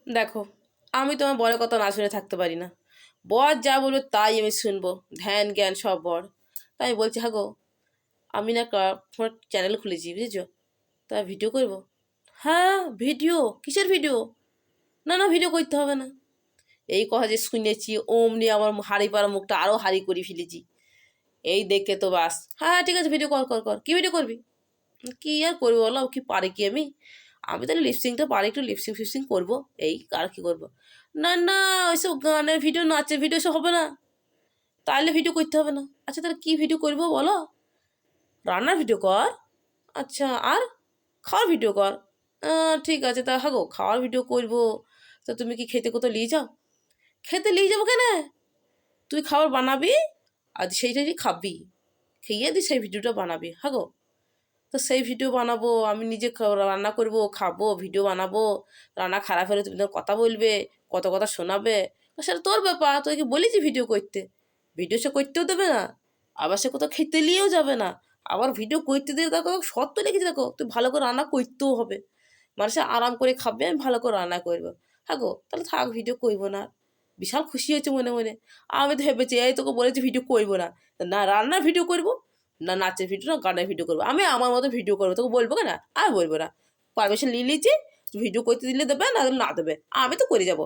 দেখো, আমি তোমার বরের কথা না শুনে থাকতে পারি না। বর যা বলবে তাই আমি শুনবো, ধ্যান জ্ঞান সব বর। তাই আমি বলছি, হ্যাঁ গো, আমি না ফোন চ্যানেল খুলেছি, বুঝেছো? তা ভিডিও করব। হ্যাঁ, ভিডিও? কিসের ভিডিও? না না, ভিডিও করতে হবে না। এই কথা যে শুনেছি অমনি আমার হাড়ি পাড়া মুখটা আরও হাড়ি করে ফেলেছি। এই দেখে তো বাস, হ্যাঁ হ্যাঁ ঠিক আছে, ভিডিও কর কর কর। কী ভিডিও করবি? কী আর করবো বলো, কি পারি কি আমি? আমি তাহলে লিপসিংটা পারি, একটু লিপসিং ফিপসিং করবো, এই আর কি করবো। না না, ওইসব গানের ভিডিও নাচের ভিডিও সব হবে না, তাহলে ভিডিও করতে হবে না। আচ্ছা তাহলে কী ভিডিও করবো বলো? রান্নার ভিডিও কর। আচ্ছা, আর খাওয়ার ভিডিও কর। ঠিক আছে, তা হাগো খাওয়ার ভিডিও করবো। তা তুমি কি খেতে কোথাও নিয়ে যাও? খেতে নিয়ে যাবো কেন? তুই খাবার বানাবি আর সেইটাই খাবি, খেয়ে দি সেই ভিডিওটা বানাবি, হাগো। তো সেই ভিডিও বানাবো, আমি নিজে রান্না করবো, খাবো, ভিডিও বানাবো। রান্না খারাপ হলে তুমি তো কথা বলবে, কত কথা শোনাবে। সেটা তোর ব্যাপার, তোকে বলেছি ভিডিও করতে। ভিডিও সে করতেও দেবে না, আবার সে কোথাও খেতে নিয়েও যাবে না। আবার ভিডিও করতে দিয়ে দেখো শর্ত লিখেছি, দেখো তুই ভালো করে রান্না করতেও হবে। মানুষে আরাম করে খাবে, আমি ভালো করে রান্না করবো। হ্যাঁ গো, তাহলে থাক, ভিডিও করবো না। বিশাল খুশি হয়েছে মনে মনে। আমি তো ভেবেছি এই তোকে বলেছি ভিডিও করবো না, না রান্নার ভিডিও করবো, না নাচের ভিডিও, না গানের ভিডিও করবো। আমি আমার মতো ভিডিও করবো, তোকে বলবো কেন? আর বলবো না। পারমিশন নিয়ে নিয়েছি, ভিডিও করতে দিলে দেবে, না না দেবে, আমি তো করে যাবো।